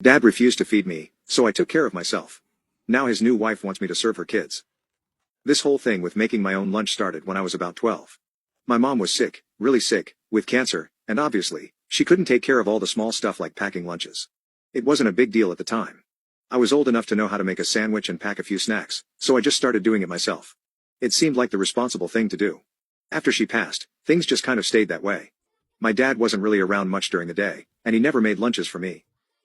Dad refused to feed me, so I took care of myself. Now his new wife wants me to serve her kids. This whole thing with making my own lunch started when I was about 12. My mom was sick, really sick, with cancer, and obviously, she couldn't take care of all the small stuff like packing lunches. It wasn't a big deal at the time. I was old enough to know how to make a sandwich and pack a few snacks, so I just started doing it myself. It seemed like the responsible thing to do. After she passed, things just kind of stayed that way. My dad wasn't really around much during the day, and he never made lunches for me.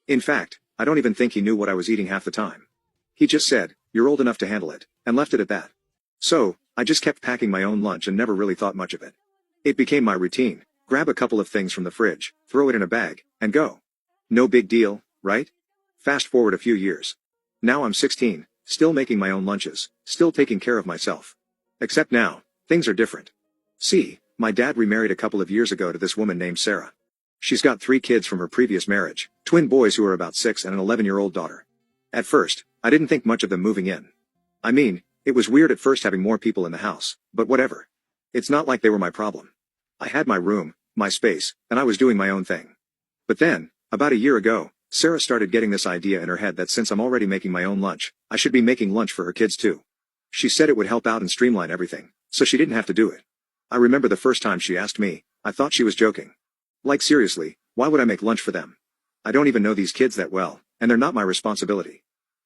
In fact, I don't even think he knew what I was eating half the time. He just said, "You're old enough to handle it," and left it at that. So, I just kept packing my own lunch and never really thought much of it. It became my routine: grab a couple of things from the fridge, throw it in a bag, and go. No big deal, right? Fast forward a few years. Now I'm 16, still making my own lunches, still taking care of myself. Except now, things are different. See, my dad remarried a couple of years ago to this woman named Sarah. She's got 3 kids from her previous marriage, twin boys who are about 6 and an 11-year-old daughter. At first, I didn't think much of them moving in. I mean, it was weird at first having more people in the house, but whatever. It's not like they were my problem. I had my room, my space, and I was doing my own thing. But then, about a year ago, Sarah started getting this idea in her head that since I'm already making my own lunch, I should be making lunch for her kids too. She said it would help out and streamline everything, so she didn't have to do it. I remember the first time she asked me, I thought she was joking. Like seriously, why would I make lunch for them? I don't even know these kids that well, and they're not my responsibility.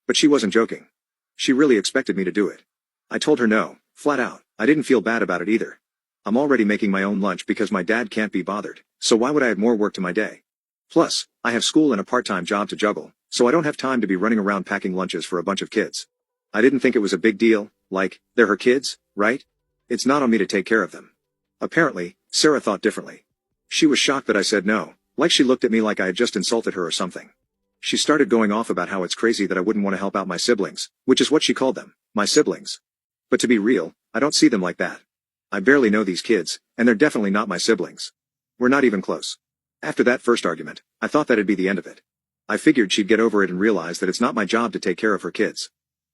But she wasn't joking. She really expected me to do it. I told her no, flat out. I didn't feel bad about it either. I'm already making my own lunch because my dad can't be bothered, so why would I add more work to my day? Plus, I have school and a part-time job to juggle, so I don't have time to be running around packing lunches for a bunch of kids. I didn't think it was a big deal, like, they're her kids, right? It's not on me to take care of them. Apparently, Sarah thought differently. She was shocked that I said no, like she looked at me like I had just insulted her or something. She started going off about how it's crazy that I wouldn't want to help out my siblings, which is what she called them, my siblings. But to be real, I don't see them like that. I barely know these kids, and they're definitely not my siblings. We're not even close. After that first argument, I thought that'd be the end of it. I figured she'd get over it and realize that it's not my job to take care of her kids.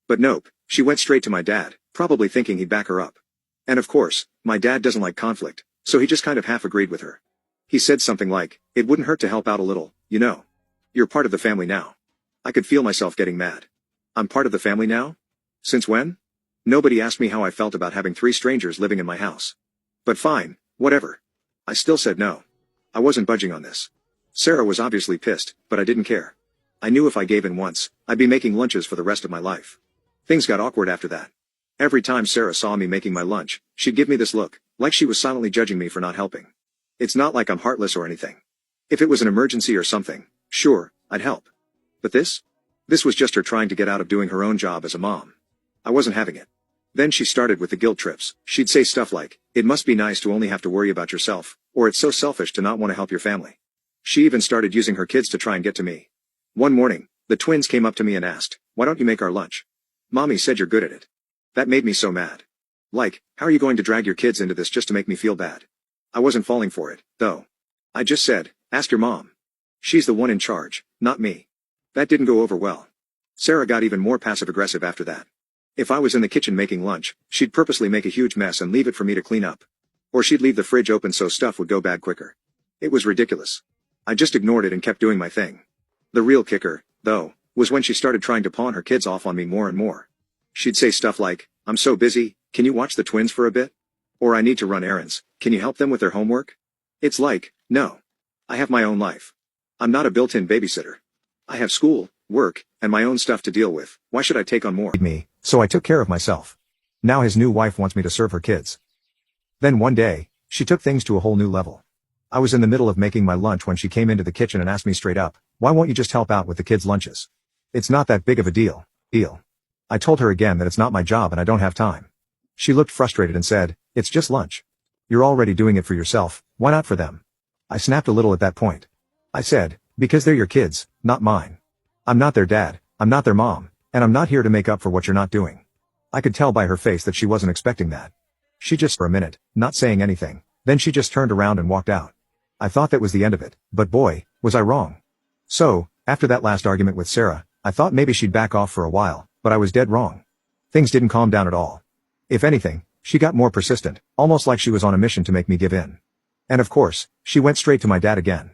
But nope, she went straight to my dad, probably thinking he'd back her up. And of course, my dad doesn't like conflict, so he just kind of half agreed with her. He said something like, "It wouldn't hurt to help out a little, you know. You're part of the family now." I could feel myself getting mad. I'm part of the family now? Since when? Nobody asked me how I felt about having 3 strangers living in my house. But fine, whatever. I still said no. I wasn't budging on this. Sarah was obviously pissed, but I didn't care. I knew if I gave in once, I'd be making lunches for the rest of my life. Things got awkward after that. Every time Sarah saw me making my lunch, she'd give me this look, like she was silently judging me for not helping. It's not like I'm heartless or anything. If it was an emergency or something, sure, I'd help. But this? This was just her trying to get out of doing her own job as a mom. I wasn't having it. Then she started with the guilt trips. She'd say stuff like, "It must be nice to only have to worry about yourself," or "It's so selfish to not want to help your family." She even started using her kids to try and get to me. One morning, the twins came up to me and asked, "Why don't you make our lunch? Mommy said you're good at it." That made me so mad. Like, how are you going to drag your kids into this just to make me feel bad? I wasn't falling for it, though. I just said, "Ask your mom. She's the one in charge, not me." That didn't go over well. Sarah got even more passive-aggressive after that. If I was in the kitchen making lunch, she'd purposely make a huge mess and leave it for me to clean up. Or she'd leave the fridge open so stuff would go bad quicker. It was ridiculous. I just ignored it and kept doing my thing. The real kicker, though, was when she started trying to pawn her kids off on me more and more. She'd say stuff like, "I'm so busy, can you watch the twins for a bit?" Or, "I need to run errands, can you help them with their homework?" It's like, no. I have my own life. I'm not a built-in babysitter. I have school, work, and my own stuff to deal with. Why should I take on more? So I took care of myself. Now his new wife wants me to serve her kids. Then one day, she took things to a whole new level. I was in the middle of making my lunch when she came into the kitchen and asked me straight up, "Why won't you just help out with the kids' lunches? It's not that big of a deal." I told her again that it's not my job and I don't have time. She looked frustrated and said, "It's just lunch. You're already doing it for yourself, why not for them?" I snapped a little at that point. I said, "Because they're your kids, not mine. I'm not their dad, I'm not their mom, and I'm not here to make up for what you're not doing." I could tell by her face that she wasn't expecting that. She just for a minute, not saying anything, then she just turned around and walked out. I thought that was the end of it, but boy, was I wrong. So, after that last argument with Sarah, I thought maybe she'd back off for a while, but I was dead wrong. Things didn't calm down at all. If anything, she got more persistent, almost like she was on a mission to make me give in. And of course, she went straight to my dad again.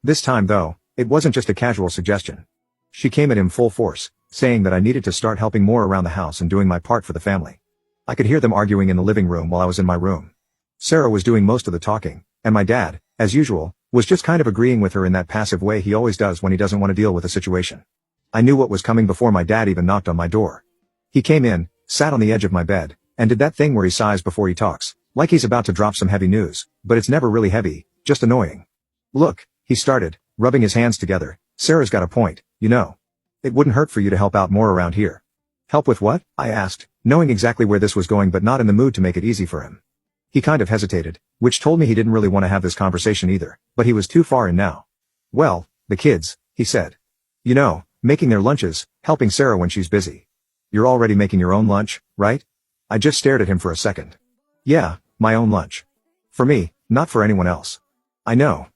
This time though, it wasn't just a casual suggestion. She came at him full force, saying that I needed to start helping more around the house and doing my part for the family. I could hear them arguing in the living room while I was in my room. Sarah was doing most of the talking, and my dad, as usual, was just kind of agreeing with her in that passive way he always does when he doesn't want to deal with a situation. I knew what was coming before my dad even knocked on my door. He came in, sat on the edge of my bed, and did that thing where he sighs before he talks, like he's about to drop some heavy news, but it's never really heavy, just annoying. Look, he started, rubbing his hands together, Sarah's got a point, you know. It wouldn't hurt for you to help out more around here. Help with what? I asked, knowing exactly where this was going but not in the mood to make it easy for him. He kind of hesitated, which told me he didn't really want to have this conversation either, but he was too far in now. Well, the kids, he said. You know, making their lunches, helping Sarah when she's busy. You're already making your own lunch, right? I just stared at him for a second. Yeah, my own lunch. For me, not for anyone else. I know,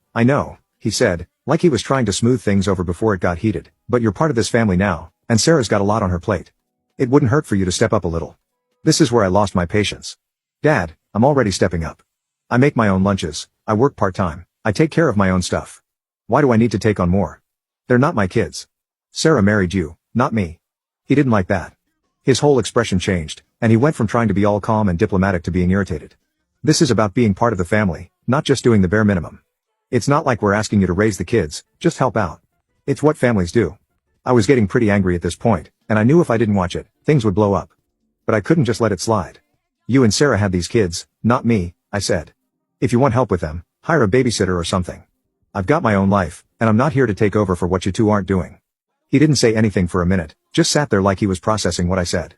he said, like he was trying to smooth things over before it got heated, but you're part of this family now, and Sarah's got a lot on her plate. It wouldn't hurt for you to step up a little. This is where I lost my patience. Dad, I'm already stepping up. I make my own lunches, I work part-time, I take care of my own stuff. Why do I need to take on more? They're not my kids. Sarah married you, not me. He didn't like that. His whole expression changed, and he went from trying to be all calm and diplomatic to being irritated. This is about being part of the family, not just doing the bare minimum. It's not like we're asking you to raise the kids, just help out. It's what families do. I was getting pretty angry at this point, and I knew if I didn't watch it, things would blow up. But I couldn't just let it slide. You and Sarah had these kids, not me, I said. If you want help with them, hire a babysitter or something. I've got my own life, and I'm not here to take over for what you two aren't doing. He didn't say anything for a minute, just sat there like he was processing what I said.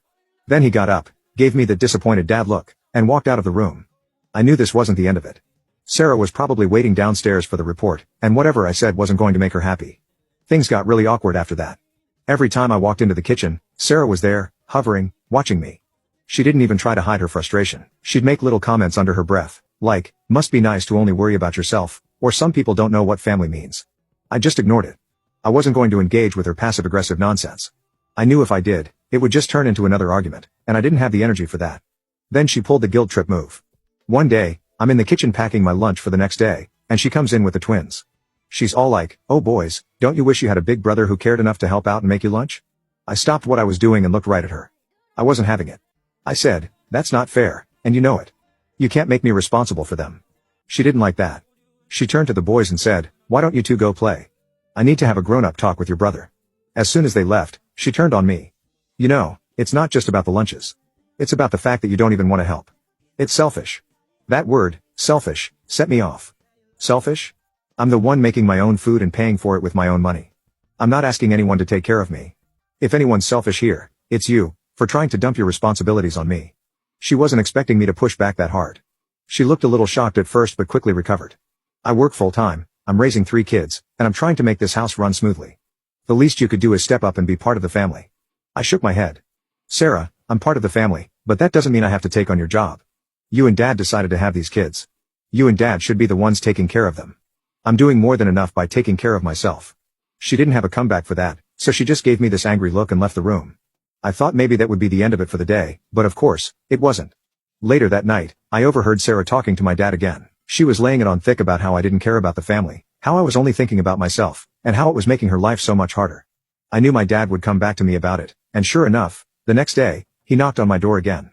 Then he got up, gave me the disappointed dad look, and walked out of the room. I knew this wasn't the end of it. Sarah was probably waiting downstairs for the report, and whatever I said wasn't going to make her happy. Things got really awkward after that. Every time I walked into the kitchen, Sarah was there, hovering, watching me. She didn't even try to hide her frustration. She'd make little comments under her breath, like, must be nice to only worry about yourself, or some people don't know what family means. I just ignored it. I wasn't going to engage with her passive-aggressive nonsense. I knew if I did, it would just turn into another argument, and I didn't have the energy for that. Then she pulled the guilt trip move. One day, I'm in the kitchen packing my lunch for the next day, and she comes in with the twins. She's all like, oh boys, don't you wish you had a big brother who cared enough to help out and make you lunch? I stopped what I was doing and looked right at her. I wasn't having it. I said, that's not fair, and you know it. You can't make me responsible for them. She didn't like that. She turned to the boys and said, why don't you two go play? I need to have a grown-up talk with your brother. As soon as they left, she turned on me. You know, it's not just about the lunches. It's about the fact that you don't even want to help. It's selfish. That word, selfish, set me off. Selfish? I'm the one making my own food and paying for it with my own money. I'm not asking anyone to take care of me. If anyone's selfish here, it's you, for trying to dump your responsibilities on me. She wasn't expecting me to push back that hard. She looked a little shocked at first but quickly recovered. I work full-time, I'm raising 3 kids, and I'm trying to make this house run smoothly. The least you could do is step up and be part of the family. I shook my head. Sarah, I'm part of the family, but that doesn't mean I have to take on your job. You and Dad decided to have these kids. You and Dad should be the ones taking care of them. I'm doing more than enough by taking care of myself. She didn't have a comeback for that, so she just gave me this angry look and left the room. I thought maybe that would be the end of it for the day, but of course, it wasn't. Later that night, I overheard Sarah talking to my dad again. She was laying it on thick about how I didn't care about the family, how I was only thinking about myself, and how it was making her life so much harder. I knew my dad would come back to me about it, and sure enough, the next day, he knocked on my door again.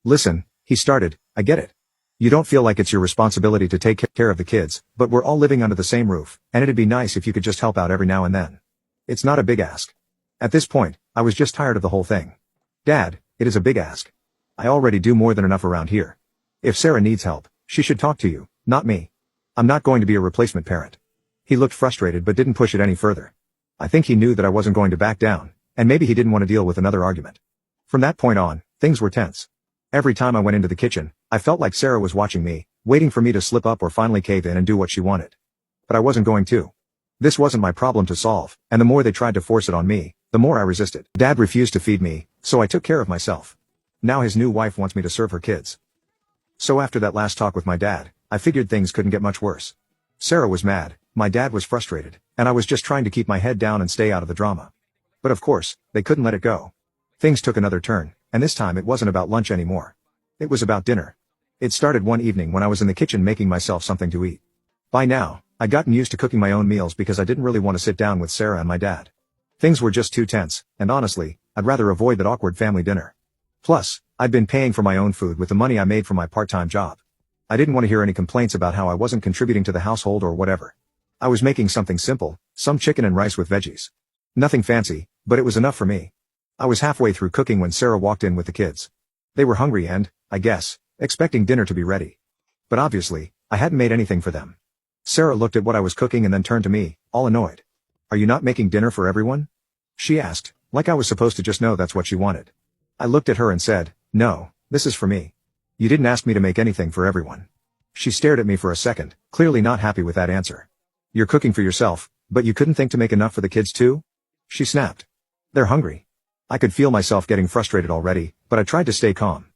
Listen, he started, I get it. You don't feel like it's your responsibility to take care of the kids, but we're all living under the same roof, and it'd be nice if you could just help out every now and then. It's not a big ask. At this point, I was just tired of the whole thing. Dad, it is a big ask. I already do more than enough around here. If Sarah needs help, she should talk to you, not me. I'm not going to be a replacement parent. He looked frustrated but didn't push it any further. I think he knew that I wasn't going to back down, and maybe he didn't want to deal with another argument. From that point on, things were tense. Every time I went into the kitchen, I felt like Sarah was watching me, waiting for me to slip up or finally cave in and do what she wanted. But I wasn't going to. This wasn't my problem to solve, and the more they tried to force it on me, the more I resisted. Dad refused to feed me, so I took care of myself. Now his new wife wants me to serve her kids. So after that last talk with my dad, I figured things couldn't get much worse. Sarah was mad, my dad was frustrated, and I was just trying to keep my head down and stay out of the drama. But of course, they couldn't let it go. Things took another turn, and this time it wasn't about lunch anymore. It was about dinner. It started one evening when I was in the kitchen making myself something to eat. By now, I'd gotten used to cooking my own meals because I didn't really want to sit down with Sarah and my dad. Things were just too tense, and honestly, I'd rather avoid that awkward family dinner. Plus, I'd been paying for my own food with the money I made from my part-time job. I didn't want to hear any complaints about how I wasn't contributing to the household or whatever. I was making something simple, some chicken and rice with veggies. Nothing fancy, but it was enough for me. I was halfway through cooking when Sarah walked in with the kids. They were hungry and, I guess, expecting dinner to be ready. But obviously, I hadn't made anything for them. Sarah looked at what I was cooking and then turned to me, all annoyed. "Are you not making dinner for everyone?" she asked, like I was supposed to just know that's what she wanted. I looked at her and said, "No, this is for me. You didn't ask me to make anything for everyone." She stared at me for a second, clearly not happy with that answer. "You're cooking for yourself, but you couldn't think to make enough for the kids too?" she snapped. "They're hungry." I could feel myself getting frustrated already, but I tried to stay calm.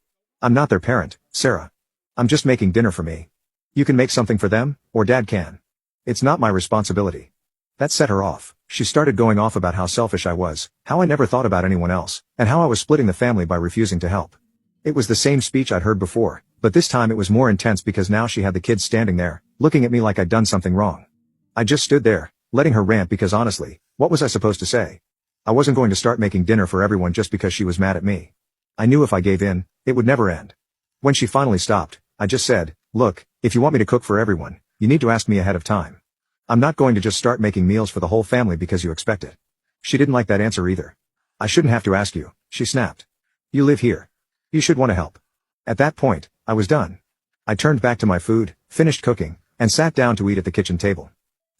"I'm not their parent, Sarah. I'm just making dinner for me. You can make something for them, or Dad can. It's not my responsibility." That set her off. She started going off about how selfish I was, how I never thought about anyone else, and how I was splitting the family by refusing to help. It was the same speech I'd heard before, but this time it was more intense because now she had the kids standing there, looking at me like I'd done something wrong. I just stood there, letting her rant because honestly, what was I supposed to say? I wasn't going to start making dinner for everyone just because she was mad at me. I knew if I gave in, it would never end. When she finally stopped, I just said, "Look, if you want me to cook for everyone, you need to ask me ahead of time. I'm not going to just start making meals for the whole family because you expect it." She didn't like that answer either. "I shouldn't have to ask you," she snapped. "You live here. You should want to help." At that point, I was done. I turned back to my food, finished cooking, and sat down to eat at the kitchen table.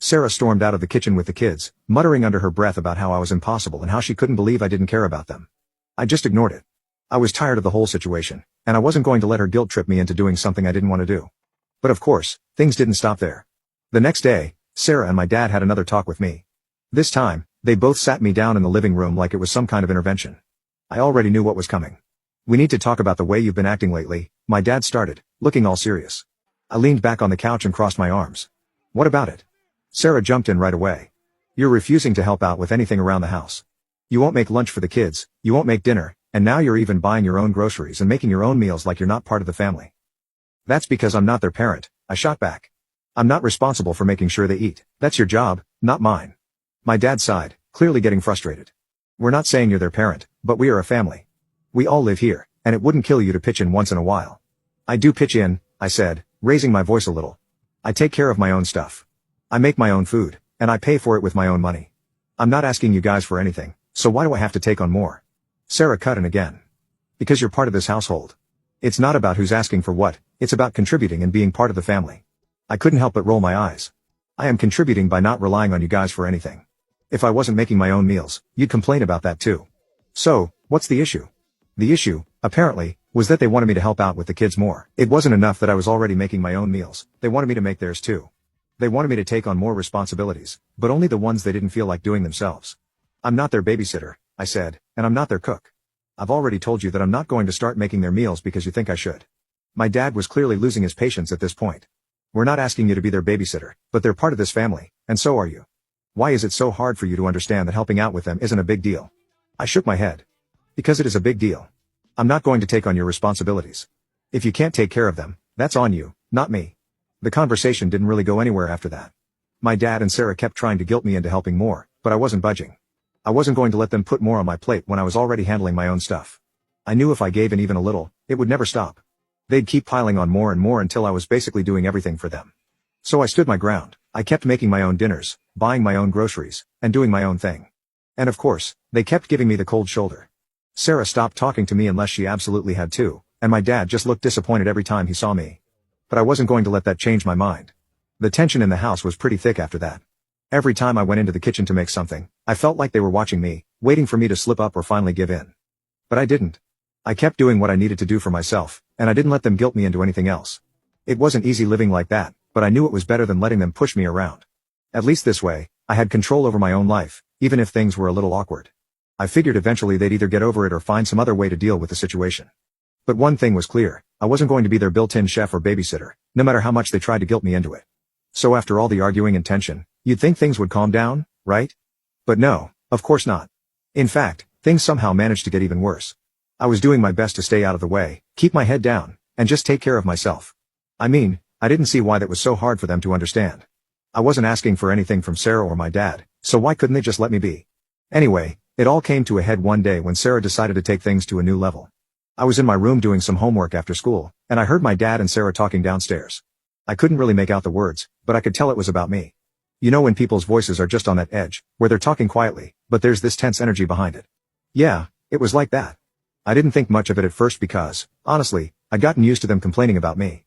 Sarah stormed out of the kitchen with the kids, muttering under her breath about how I was impossible and how she couldn't believe I didn't care about them. I just ignored it. I was tired of the whole situation, and I wasn't going to let her guilt trip me into doing something I didn't want to do. But of course, things didn't stop there. The next day, Sarah and my dad had another talk with me. This time, they both sat me down in the living room like it was some kind of intervention. I already knew what was coming. "We need to talk about the way you've been acting lately," my dad started, looking all serious. I leaned back on the couch and crossed my arms. "What about it?" Sarah jumped in right away. "You're refusing to help out with anything around the house. You won't make lunch for the kids, you won't make dinner, and now you're even buying your own groceries and making your own meals like you're not part of the family." "That's because I'm not their parent," I shot back. "I'm not responsible for making sure they eat. That's your job, not mine." My dad sighed, clearly getting frustrated. "We're not saying you're their parent, but we are a family. We all live here, and it wouldn't kill you to pitch in once in a while." "I do pitch in," I said, raising my voice a little. "I take care of my own stuff. I make my own food, and I pay for it with my own money. I'm not asking you guys for anything, so why do I have to take on more?" Sarah cut in again. "Because you're part of this household. It's not about who's asking for what, it's about contributing and being part of the family." I couldn't help but roll my eyes. "I am contributing by not relying on you guys for anything. If I wasn't making my own meals, you'd complain about that too. So, what's the issue?" The issue, apparently, was that they wanted me to help out with the kids more. It wasn't enough that I was already making my own meals, they wanted me to make theirs too. They wanted me to take on more responsibilities, but only the ones they didn't feel like doing themselves. "I'm not their babysitter," I said, "and I'm not their cook. I've already told you that I'm not going to start making their meals because you think I should." My dad was clearly losing his patience at this point. "We're not asking you to be their babysitter, but they're part of this family, and so are you. Why is it so hard for you to understand that helping out with them isn't a big deal?" I shook my head. "Because it is a big deal. I'm not going to take on your responsibilities. If you can't take care of them, that's on you, not me." The conversation didn't really go anywhere after that. My dad and Sarah kept trying to guilt me into helping more, but I wasn't budging. I wasn't going to let them put more on my plate when I was already handling my own stuff. I knew if I gave in even a little, it would never stop. They'd keep piling on more and more until I was basically doing everything for them. So I stood my ground. I kept making my own dinners, buying my own groceries, and doing my own thing. And of course, they kept giving me the cold shoulder. Sarah stopped talking to me unless she absolutely had to, and my dad just looked disappointed every time he saw me. But I wasn't going to let that change my mind. The tension in the house was pretty thick after that. Every time I went into the kitchen to make something, I felt like they were watching me, waiting for me to slip up or finally give in. But I didn't. I kept doing what I needed to do for myself, and I didn't let them guilt me into anything else. It wasn't easy living like that, but I knew it was better than letting them push me around. At least this way, I had control over my own life, even if things were a little awkward. I figured eventually they'd either get over it or find some other way to deal with the situation. But one thing was clear, I wasn't going to be their built-in chef or babysitter, no matter how much they tried to guilt me into it. So after all the arguing and tension, you'd think things would calm down, right? But no, of course not. In fact, things somehow managed to get even worse. I was doing my best to stay out of the way, keep my head down, and just take care of myself. I mean, I didn't see why that was so hard for them to understand. I wasn't asking for anything from Sarah or my dad, so why couldn't they just let me be? Anyway, it all came to a head one day when Sarah decided to take things to a new level. I was in my room doing some homework after school, and I heard my dad and Sarah talking downstairs. I couldn't really make out the words, but I could tell it was about me. You know when people's voices are just on that edge, where they're talking quietly, but there's this tense energy behind it. Yeah, it was like that. I didn't think much of it at first because, honestly, I'd gotten used to them complaining about me.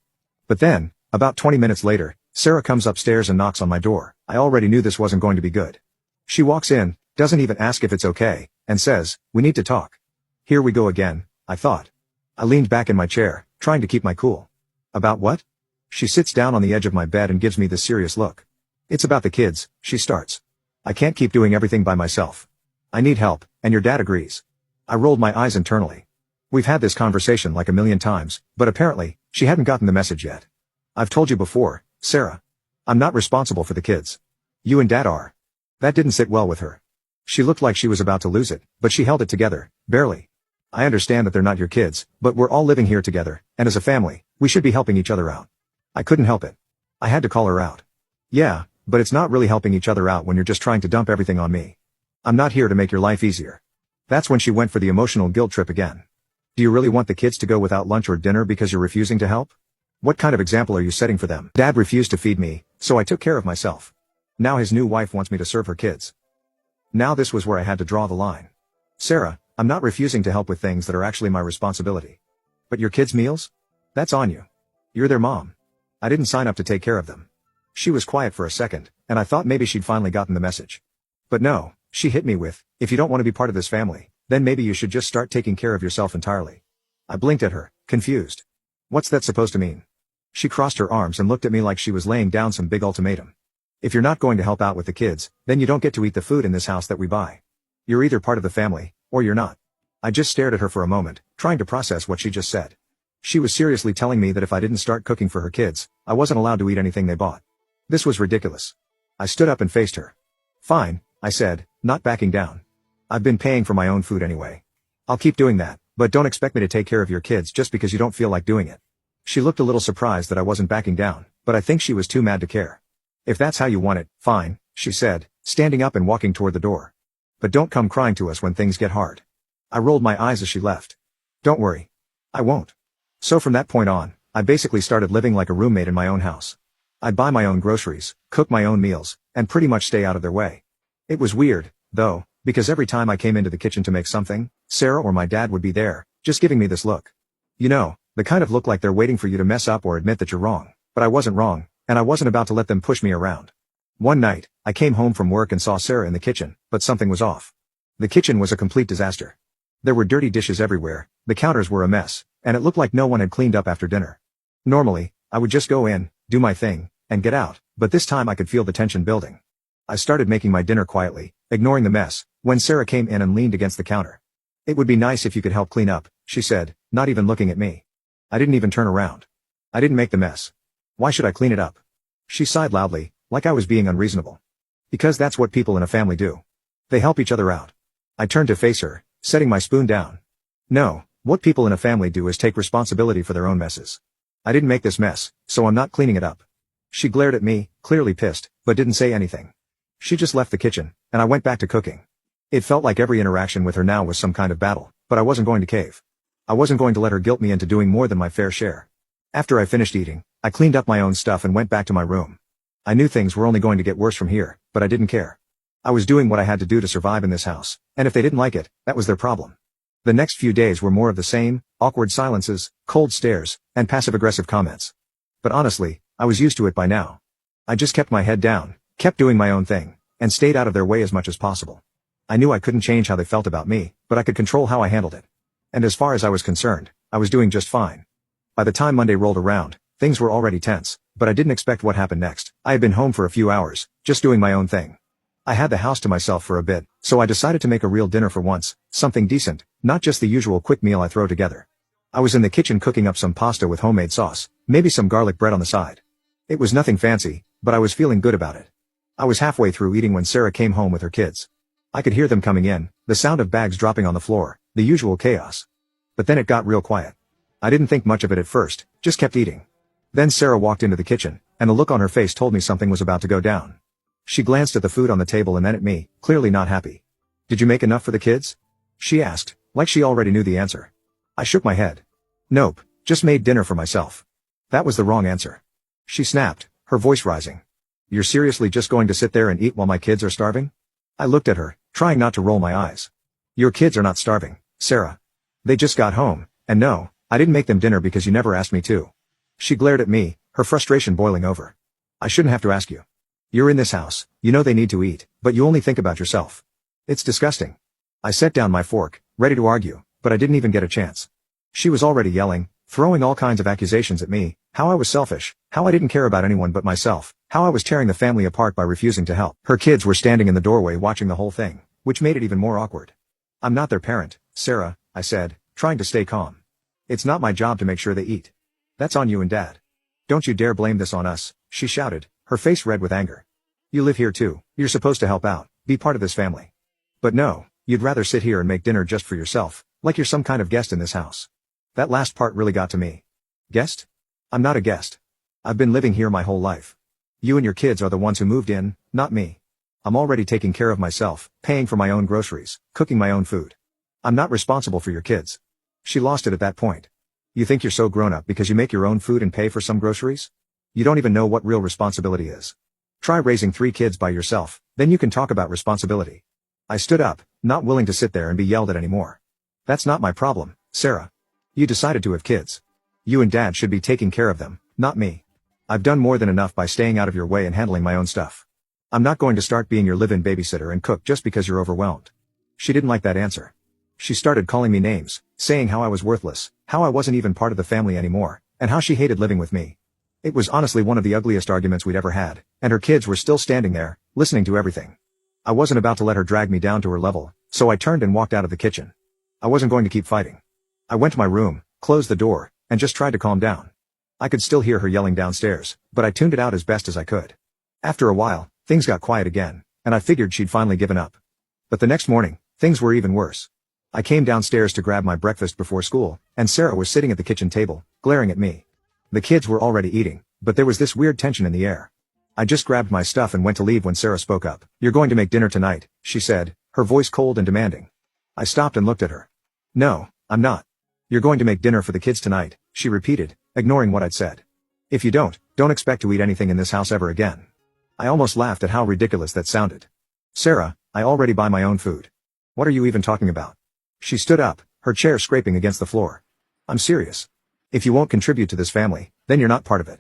But then, about 20 minutes later, Sarah comes upstairs and knocks on my door. I already knew this wasn't going to be good. She walks in, doesn't even ask if it's okay, and says, "We need to talk." Here we go again, I thought. I leaned back in my chair, trying to keep my cool. About what? She sits down on the edge of my bed and gives me this serious look. It's about the kids, she starts. I can't keep doing everything by myself. I need help, and your dad agrees. I rolled my eyes internally. We've had this conversation like a million times, but apparently, she hadn't gotten the message yet. I've told you before, Sarah. I'm not responsible for the kids. You and Dad are. That didn't sit well with her. She looked like she was about to lose it, but she held it together, barely. I understand that they're not your kids, but we're all living here together, and as a family, we should be helping each other out. I couldn't help it. I had to call her out. Yeah, but it's not really helping each other out when you're just trying to dump everything on me. I'm not here to make your life easier. That's when she went for the emotional guilt trip again. Do you really want the kids to go without lunch or dinner because you're refusing to help? What kind of example are you setting for them? Dad refused to feed me, so I took care of myself. Now his new wife wants me to serve her kids. Now this was where I had to draw the line. Sarah, I'm not refusing to help with things that are actually my responsibility. But your kids' meals? That's on you. You're their mom. I didn't sign up to take care of them. She was quiet for a second, and I thought maybe she'd finally gotten the message. But no, she hit me with, if you don't want to be part of this family, then maybe you should just start taking care of yourself entirely. I blinked at her, confused. What's that supposed to mean? She crossed her arms and looked at me like she was laying down some big ultimatum. If you're not going to help out with the kids, then you don't get to eat the food in this house that we buy. You're either part of the family, or you're not. I just stared at her for a moment, trying to process what she just said. She was seriously telling me that if I didn't start cooking for her kids, I wasn't allowed to eat anything they bought. This was ridiculous. I stood up and faced her. Fine, I said, not backing down. I've been paying for my own food anyway. I'll keep doing that, but don't expect me to take care of your kids just because you don't feel like doing it. She looked a little surprised that I wasn't backing down, but I think she was too mad to care. If that's how you want it, fine, she said, standing up and walking toward the door. But don't come crying to us when things get hard. I rolled my eyes as she left. Don't worry. I won't. So from that point on, I basically started living like a roommate in my own house. I'd buy my own groceries, cook my own meals, and pretty much stay out of their way. It was weird, though, because every time I came into the kitchen to make something, Sarah or my dad would be there, just giving me this look. You know, the kind of look like they're waiting for you to mess up or admit that you're wrong. But I wasn't wrong, and I wasn't about to let them push me around. One night, I came home from work and saw Sarah in the kitchen, but something was off. The kitchen was a complete disaster. There were dirty dishes everywhere, the counters were a mess, and it looked like no one had cleaned up after dinner. Normally, I would just go in, do my thing, and get out, but this time I could feel the tension building. I started making my dinner quietly, ignoring the mess, when Sarah came in and leaned against the counter. It would be nice if you could help clean up, she said, not even looking at me. I didn't even turn around. I didn't make the mess. Why should I clean it up? She sighed loudly, like I was being unreasonable. Because that's what people in a family do. They help each other out. I turned to face her, setting my spoon down. No, what people in a family do is take responsibility for their own messes. I didn't make this mess, so I'm not cleaning it up. She glared at me, clearly pissed, but didn't say anything. She just left the kitchen, and I went back to cooking. It felt like every interaction with her now was some kind of battle, but I wasn't going to cave. I wasn't going to let her guilt me into doing more than my fair share. After I finished eating, I cleaned up my own stuff and went back to my room. I knew things were only going to get worse from here, but I didn't care. I was doing what I had to do to survive in this house, and if they didn't like it, that was their problem. The next few days were more of the same, awkward silences, cold stares, and passive-aggressive comments. But honestly, I was used to it by now. I just kept my head down, kept doing my own thing, and stayed out of their way as much as possible. I knew I couldn't change how they felt about me, but I could control how I handled it. And as far as I was concerned, I was doing just fine. By the time Monday rolled around, things were already tense, but I didn't expect what happened next. I had been home for a few hours, just doing my own thing. I had the house to myself for a bit, so I decided to make a real dinner for once, something decent, not just the usual quick meal I throw together. I was in the kitchen cooking up some pasta with homemade sauce, maybe some garlic bread on the side. It was nothing fancy, but I was feeling good about it. I was halfway through eating when Sarah came home with her kids. I could hear them coming in, the sound of bags dropping on the floor, the usual chaos. But then it got real quiet. I didn't think much of it at first, just kept eating. Then Sarah walked into the kitchen, and the look on her face told me something was about to go down. She glanced at the food on the table and then at me, clearly not happy. Did you make enough for the kids? She asked, like she already knew the answer. I shook my head. Nope, just made dinner for myself. That was the wrong answer. She snapped, her voice rising. You're seriously just going to sit there and eat while my kids are starving? I looked at her, trying not to roll my eyes. Your kids are not starving, Sarah. They just got home, and no, I didn't make them dinner because you never asked me to. She glared at me, her frustration boiling over. I shouldn't have to ask you. You're in this house, you know they need to eat, but you only think about yourself. It's disgusting. I set down my fork, ready to argue, but I didn't even get a chance. She was already yelling, throwing all kinds of accusations at me, how I was selfish, how I didn't care about anyone but myself, how I was tearing the family apart by refusing to help. Her kids were standing in the doorway watching the whole thing, which made it even more awkward. I'm not their parent, Sarah, I said, trying to stay calm. It's not my job to make sure they eat. That's on you and Dad. Don't you dare blame this on us, she shouted, her face red with anger. You live here too, you're supposed to help out, be part of this family. But no, you'd rather sit here and make dinner just for yourself, like you're some kind of guest in this house. That last part really got to me. Guest? I'm not a guest. I've been living here my whole life. You and your kids are the ones who moved in, not me. I'm already taking care of myself, paying for my own groceries, cooking my own food. I'm not responsible for your kids. She lost it at that point. You think you're so grown up because you make your own food and pay for some groceries? You don't even know what real responsibility is. Try raising 3 kids by yourself, then you can talk about responsibility. I stood up, not willing to sit there and be yelled at anymore. That's not my problem, Sarah. You decided to have kids. You and Dad should be taking care of them, not me. I've done more than enough by staying out of your way and handling my own stuff. I'm not going to start being your live-in babysitter and cook just because you're overwhelmed. She didn't like that answer. She started calling me names, saying how I was worthless, how I wasn't even part of the family anymore, and how she hated living with me. It was honestly one of the ugliest arguments we'd ever had, and her kids were still standing there, listening to everything. I wasn't about to let her drag me down to her level, so I turned and walked out of the kitchen. I wasn't going to keep fighting. I went to my room, closed the door, and just tried to calm down. I could still hear her yelling downstairs, but I tuned it out as best as I could. After a while, things got quiet again, and I figured she'd finally given up. But the next morning, things were even worse. I came downstairs to grab my breakfast before school, and Sarah was sitting at the kitchen table, glaring at me. The kids were already eating, but there was this weird tension in the air. I just grabbed my stuff and went to leave when Sarah spoke up. You're going to make dinner tonight, she said, her voice cold and demanding. I stopped and looked at her. No, I'm not. You're going to make dinner for the kids tonight, she repeated, ignoring what I'd said. If you don't expect to eat anything in this house ever again. I almost laughed at how ridiculous that sounded. Sarah, I already buy my own food. What are you even talking about? She stood up, her chair scraping against the floor. I'm serious. If you won't contribute to this family, then you're not part of it.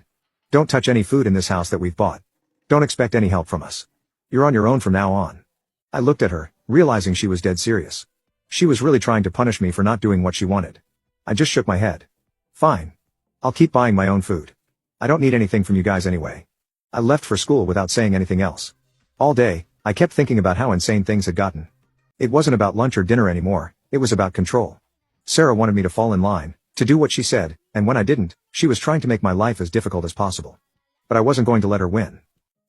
Don't touch any food in this house that we've bought. Don't expect any help from us. You're on your own from now on. I looked at her, realizing she was dead serious. She was really trying to punish me for not doing what she wanted. I just shook my head. Fine. I'll keep buying my own food. I don't need anything from you guys anyway. I left for school without saying anything else. All day, I kept thinking about how insane things had gotten. It wasn't about lunch or dinner anymore, it was about control. Sarah wanted me to fall in line, to do what she said, and when I didn't, she was trying to make my life as difficult as possible. But I wasn't going to let her win.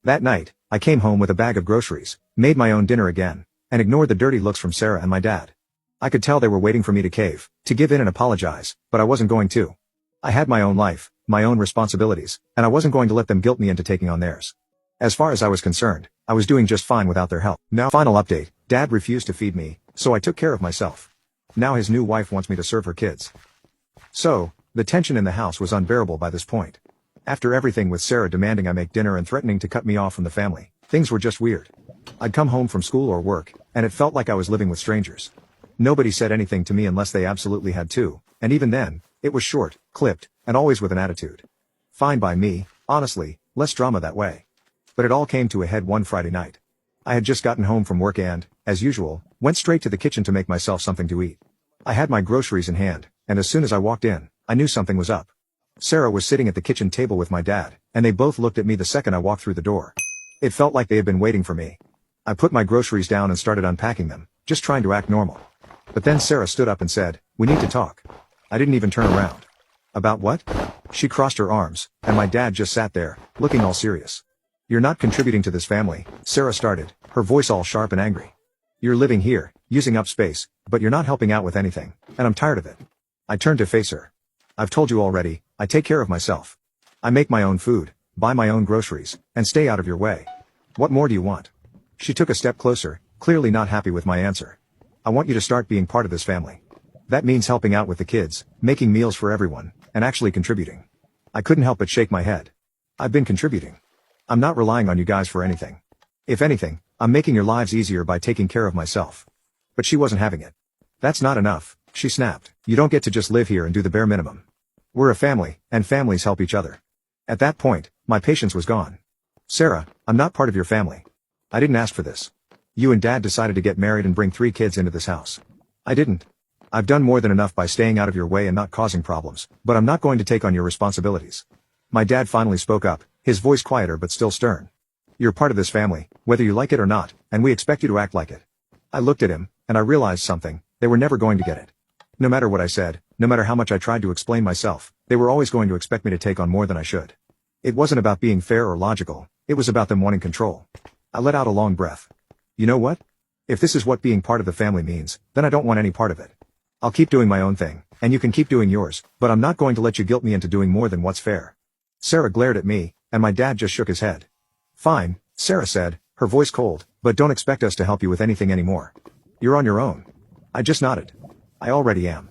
That night, I came home with a bag of groceries, made my own dinner again, and ignored the dirty looks from Sarah and my dad. I could tell they were waiting for me to cave, to give in and apologize, but I wasn't going to. I had my own life, my own responsibilities, and I wasn't going to let them guilt me into taking on theirs. As far as I was concerned, I was doing just fine without their help. Now, final update, Dad refused to feed me, so I took care of myself. Now his new wife wants me to serve her kids. So, the tension in the house was unbearable by this point. After everything with Sarah demanding I make dinner and threatening to cut me off from the family, things were just weird. I'd come home from school or work, and it felt like I was living with strangers. Nobody said anything to me unless they absolutely had to, and even then, it was short, clipped, and always with an attitude. Fine by me, honestly, less drama that way. But it all came to a head one Friday night. I had just gotten home from work and, as usual, went straight to the kitchen to make myself something to eat. I had my groceries in hand, and as soon as I walked in, I knew something was up. Sarah was sitting at the kitchen table with my dad, and they both looked at me the second I walked through the door. It felt like they had been waiting for me. I put my groceries down and started unpacking them, just trying to act normal. But then Sarah stood up and said, "We need to talk." I didn't even turn around. About what? She crossed her arms, and my dad just sat there, looking all serious. You're not contributing to this family, Sarah started, her voice all sharp and angry. You're living here, using up space, but you're not helping out with anything, and I'm tired of it. I turned to face her. I've told you already, I take care of myself. I make my own food, buy my own groceries, and stay out of your way. What more do you want? She took a step closer, clearly not happy with my answer. I want you to start being part of this family. That means helping out with the kids, making meals for everyone, and actually contributing. I couldn't help but shake my head. I've been contributing. I'm not relying on you guys for anything. If anything, I'm making your lives easier by taking care of myself. But she wasn't having it. That's not enough, she snapped. You don't get to just live here and do the bare minimum. We're a family, and families help each other. At that point, my patience was gone. Sarah, I'm not part of your family. I didn't ask for this. You and Dad decided to get married and bring 3 kids into this house. I didn't. I've done more than enough by staying out of your way and not causing problems, but I'm not going to take on your responsibilities. My dad finally spoke up, his voice quieter but still stern. You're part of this family, whether you like it or not, and we expect you to act like it. I looked at him, and I realized something: they were never going to get it. No matter what I said, no matter how much I tried to explain myself, they were always going to expect me to take on more than I should. It wasn't about being fair or logical, it was about them wanting control. I let out a long breath. You know what? If this is what being part of the family means, then I don't want any part of it. I'll keep doing my own thing, and you can keep doing yours, but I'm not going to let you guilt me into doing more than what's fair. Sarah glared at me, and my dad just shook his head. Fine, Sarah said, her voice cold, but don't expect us to help you with anything anymore. You're on your own. I just nodded. I already am.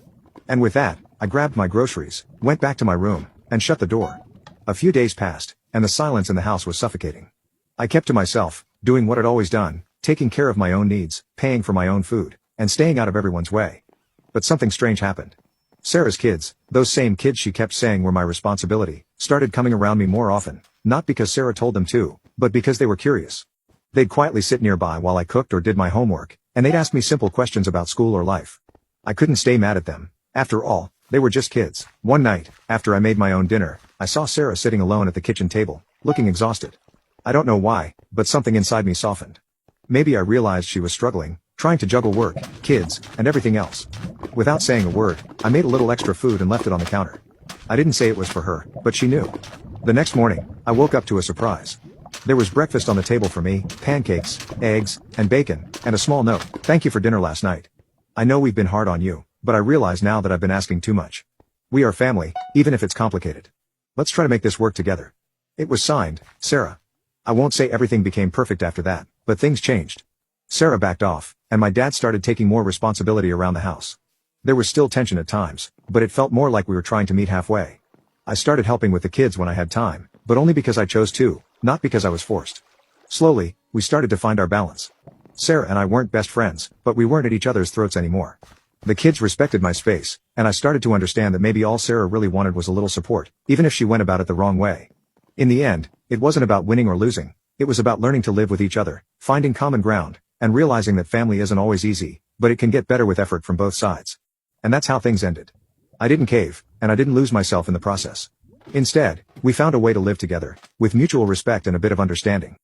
And with that, I grabbed my groceries, went back to my room, and shut the door. A few days passed, and the silence in the house was suffocating. I kept to myself, doing what I'd always done, taking care of my own needs, paying for my own food, and staying out of everyone's way. But something strange happened. Sarah's kids, those same kids she kept saying were my responsibility, started coming around me more often, not because Sarah told them to, but because they were curious. They'd quietly sit nearby while I cooked or did my homework, and they'd ask me simple questions about school or life. I couldn't stay mad at them. After all, they were just kids. One night, after I made my own dinner, I saw Sarah sitting alone at the kitchen table, looking exhausted. I don't know why, but something inside me softened. Maybe I realized she was struggling, trying to juggle work, kids, and everything else. Without saying a word, I made a little extra food and left it on the counter. I didn't say it was for her, but she knew. The next morning, I woke up to a surprise. There was breakfast on the table for me, pancakes, eggs, and bacon, and a small note. Thank you for dinner last night. I know we've been hard on you, but I realize now that I've been asking too much. We are family, even if it's complicated. Let's try to make this work together. It was signed, Sarah. I won't say everything became perfect after that, but things changed. Sarah backed off, and my dad started taking more responsibility around the house. There was still tension at times, but it felt more like we were trying to meet halfway. I started helping with the kids when I had time, but only because I chose to, not because I was forced. Slowly, we started to find our balance. Sarah and I weren't best friends, but we weren't at each other's throats anymore. The kids respected my space, and I started to understand that maybe all Sarah really wanted was a little support, even if she went about it the wrong way. In the end, it wasn't about winning or losing, it was about learning to live with each other, finding common ground, and realizing that family isn't always easy, but it can get better with effort from both sides. And that's how things ended. I didn't cave, and I didn't lose myself in the process. Instead, we found a way to live together, with mutual respect and a bit of understanding.